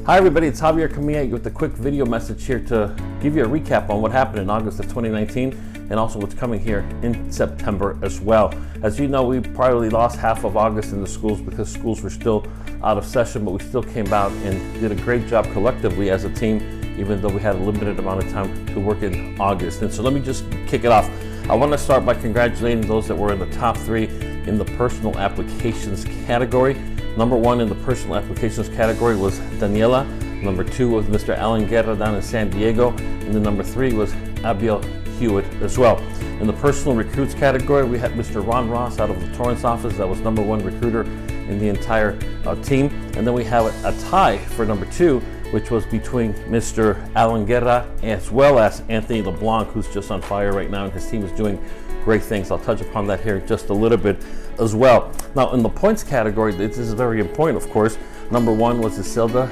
Hi everybody, it's Javier coming at you with a quick video message here to give you a recap on what happened in August of 2019 and also what's coming here in September as well. As you know, we probably lost half of August in the schools because schools were still out of session, but we still came out and did a great job collectively as a team, even though we had a limited amount of time to work in August. And so let me just kick it off. I want to start by congratulating those that were in the top 3 in the personal applications category. Number 1 in the personal applications category was Daniela. Number 2 was Mr. Alan Guerra down in San Diego. And then number 3 was Abiel Hewitt as well. In the personal recruits category, we had Mr. Ron Ross out of the Torrance office. That was number 1 recruiter in the entire team. And then we have a tie for number 2, which was between Mr. Alan Guerra as well as Anthony LeBlanc, who's just on fire right now, and his team is doing great things. I'll touch upon that here just a little bit as well. Now, in the points category, this is very important, of course. Number 1 was Isilda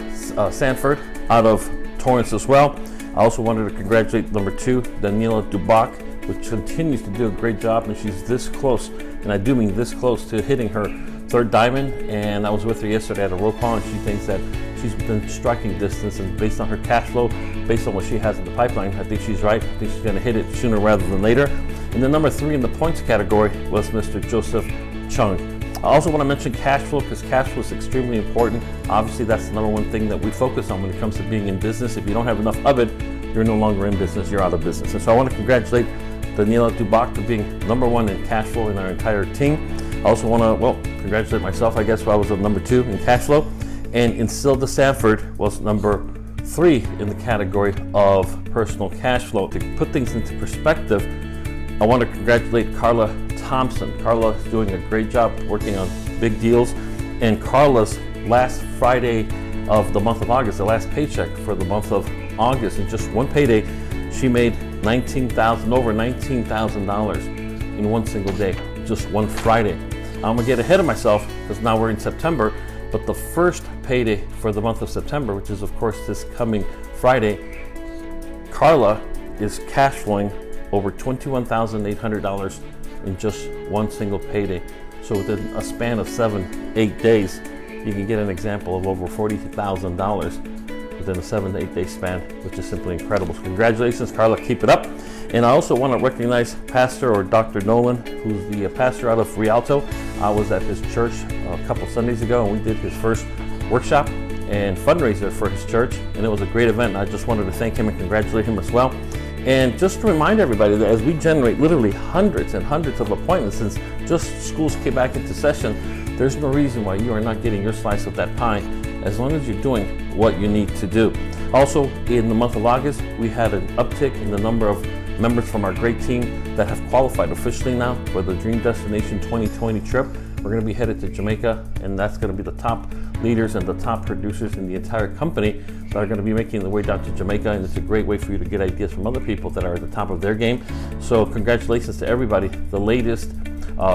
Sanford out of Torrance as well. I also wanted to congratulate number 2, Daniela Dubac, which continues to do a great job, and she's this close, and I do mean this close, to hitting her 3rd diamond. And I was with her yesterday at a roll call, and she thinks that she's been striking distance, and based on her cash flow, based on what she has in the pipeline, I think she's right. I think she's going to hit it sooner rather than later. And then number 3 in the points category was Mr. Joseph Chung. I also want to mention cash flow, because cash flow is extremely important. Obviously, that's the number 1 thing that we focus on when it comes to being in business. If you don't have enough of it, you're no longer in business, you're out of business. And so I want to congratulate Daniela Dubac for being number 1 in cash flow in our entire team. I also want to, congratulate myself, I guess, where I was number 2 in cash flow. And Isilda Sanford was number 3 in the category of personal cash flow. To put things into perspective, I want to congratulate Carla Thompson. Carla is doing a great job working on big deals. And Carla's last Friday of the month of August, the last paycheck for the month of August, in just one payday, she made over $19,000 in one single day, just one Friday. I'm gonna get ahead of myself because now we're in September, but the first payday for the month of September, which is of course this coming Friday, Carla is cash flowing over $21,800 in just one single payday. So within a span of 7-8 days, you can get an example of over $40,000 within a 7 to 8 day span, which is simply incredible. So congratulations, Carla, keep it up. And I also want to recognize Pastor or Dr. Nolan, who's the pastor out of Rialto. I was at his church a couple Sundays ago, and we did his first workshop and fundraiser for his church, and it was a great event. I just wanted to thank him and congratulate him as well. And just to remind everybody that as we generate literally hundreds and hundreds of appointments since just schools came back into session, there's no reason why you are not getting your slice of that pie, as long as you're doing what you need to do. Also, in the month of August, we had an uptick in the number of members from our great team that have qualified officially now for the Dream Destination 2020 trip. We're going to be headed to Jamaica, and that's going to be the top leaders and the top producers in the entire company that are going to be making their way down to Jamaica, and it's a great way for you to get ideas from other people that are at the top of their game. So congratulations to everybody. The latest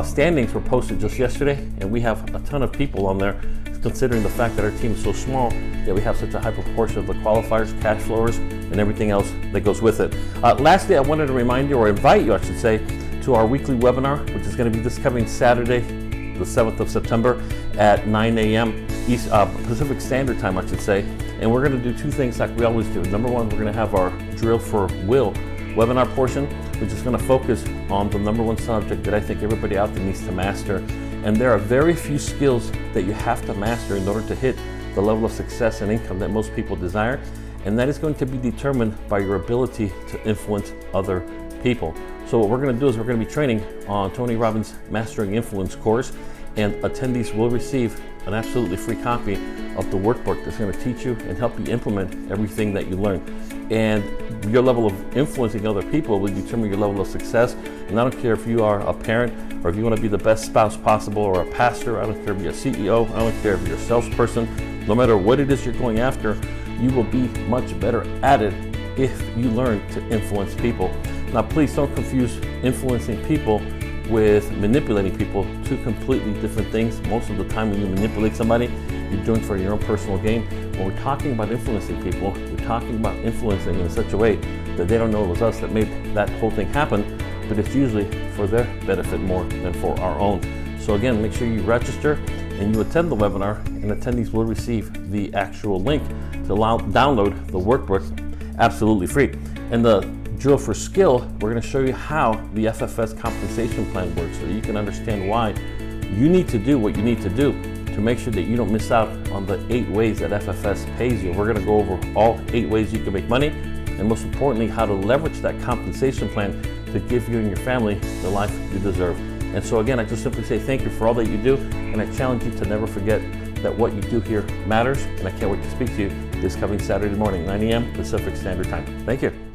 standings were posted just yesterday, and we have a ton of people on there, considering the fact that our team is so small, that we have such a high proportion of the qualifiers, cash flowers, and everything else that goes with it. Lastly, I wanted to remind you, or invite you, I should say, to our weekly webinar, which is going to be this coming Saturday, the 7th of September at 9 a.m. Pacific Standard Time, I should say. And we're going to do 2 things like we always do. Number 1, we're going to have our Drill for Will webinar portion, which is going to focus on the number 1 subject that I think everybody out there needs to master. And there are very few skills that you have to master in order to hit the level of success and income that most people desire. And that is going to be determined by your ability to influence other people. So what we're going to do is we're going to be training on Tony Robbins' Mastering Influence course, and attendees will receive an absolutely free copy of the workbook that's going to teach you and help you implement everything that you learn. And your level of influencing other people will determine your level of success. And I don't care if you are a parent, or if you want to be the best spouse possible, or a pastor. I don't care if you're a CEO. I don't care if you're a salesperson. No matter what it is you're going after, you will be much better at it if you learn to influence people. Now, please don't confuse influencing people with manipulating people. 2 completely different things. Most of the time when you manipulate somebody, you're doing for your own personal gain. When we're talking about influencing people, we're talking about influencing in such a way that they don't know it was us that made that whole thing happen, but it's usually for their benefit more than for our own. So again, make sure you register and you attend the webinar, and attendees will receive the actual link to download the workbook absolutely free. And the drill for skill, we're going to show you how the FFS compensation plan works so that you can understand why you need to do what you need to do to make sure that you don't miss out on the 8 ways that FFS pays you. We're going to go over all 8 ways you can make money, and most importantly, how to leverage that compensation plan to give you and your family the life you deserve. And so again, I just simply say thank you for all that you do, and I challenge you to never forget that what you do here matters, and I can't wait to speak to you this coming Saturday morning, 9 a.m. Pacific Standard Time. Thank you.